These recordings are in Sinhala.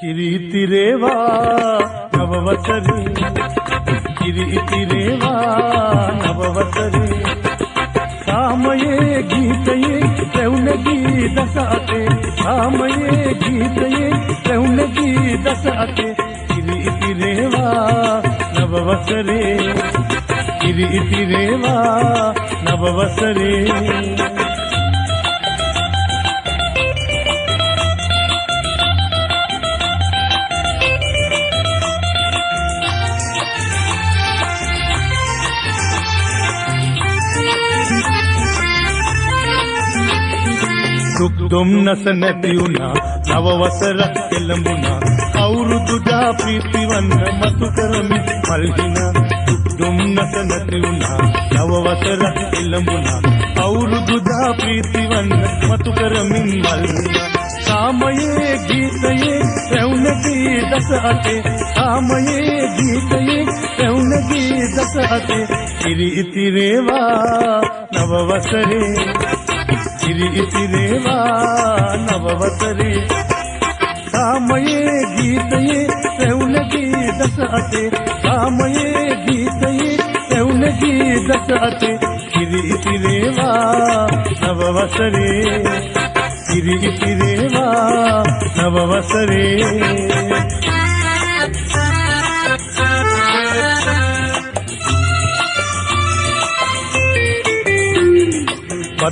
කිරිතිරේවා නවවසරේ කිරිතිරේවා නවවසරේ සාමයේ ගීතයේ රැවුනගී දස අතේ සාමයේ ගීතයේ රැවුනගී දස අතේ කිරිතිරේවා නවවසරේ කිරිතිරේවා නවවසරේ දුක් දුම්නස නැති වුණා නව වසරක් එළඹුණා අවුරුදුදා ප්‍රීතිවන්න මතු කරමි මල්හිනා දුක් දුම්නස නැති වුණා නව වසරක් එළඹුණා අවුරුදුදා ප්‍රීතිවන්න මතු කරමින් මල්හිනා සාමයේ ගීතයේ රැවුනගී දස අතේ සාමයේ ගීතයේ රැවුනගී දස අතේ කිරිතිරේවා නව වසරේ කිරිතිරේවා නවවසරේ සාමයේ ගීතයේ රැවුනගී දස අතේ සාමයේ ගීතයේ රැවුනගී දස අතේ කිරිතිරේවා නවවසරේ කිරිතිරේවා නවවසරේ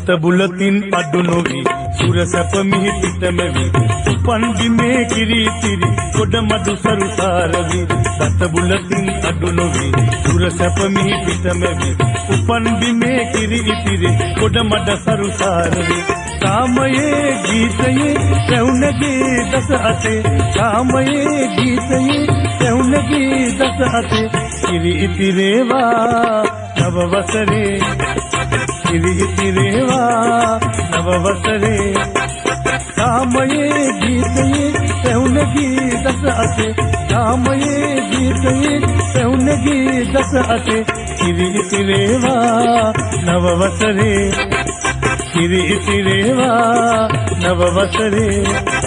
මත බුලතින් අඩු නොවි සුර සැප මිහි පිටමෙවි උපන් බිමේ කිරිතිරි ගොඩ මඩු සරුසාරවි මත බුලතින් අඩු නොවි සුර සැප මිහි පිටමෙවි උපන් බිමේ කිරිතිරි ගොඩ මඩ සරුසාරවි සාමයේ ගීතයේ රැවුනගී දස අතේ සාමයේ ගීතයේ රැවුනගී දස අතේ කිරිතිරේවා නවවසරේ කිරිතිරේවා නවවසරේ සාමයේ ගීතයේ රැවුනගී දස අතේ සාමයේ ගීතයේ රැවුනගී දස අතේ කිරිතිරේවා නවවසරේ කිරිතිරේවා නවවසරේ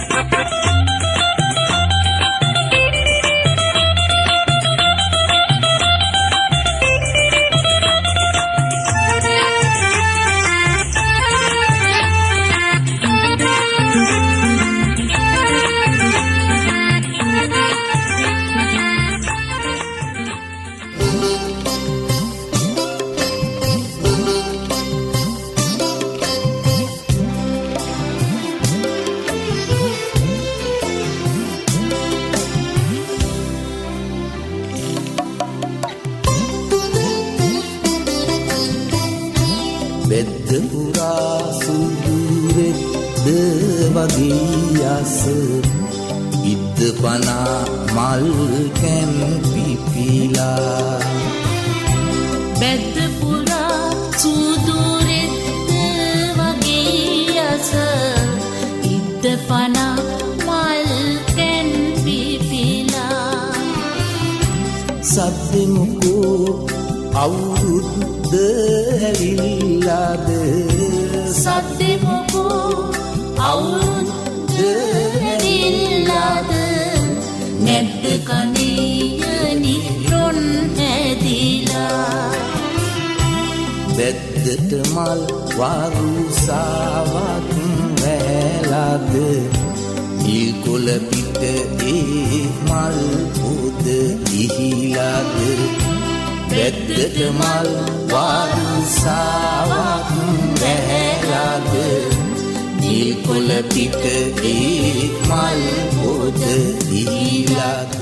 පුරා සුදුරෙද්ද වගේ යස ඉද්ද පනා මල් කැම් පිපිලා බෙද්ද පුරා සුදුරෙද්ද වගේ යස ඉද්ද පනා මල් කැම් පිපිලා සද්දෙමුකෝ අවුරුද්ද ඇවිල්ලාද සද්දෙමුකෝ අවුරුද්ද ඇවිල්ලාද නැද්ද කණේයනි රොන් ඇදිලා බෙද්දට මල් වරුසාවක් වැලාද නිල්කොළ පිට ඒ මල් පොද ඉහිලාද බෙද්දට මල් වරුසාවක් වැලාද නිල්කොළ පිට ඒ මල් පොද ඉහිලාද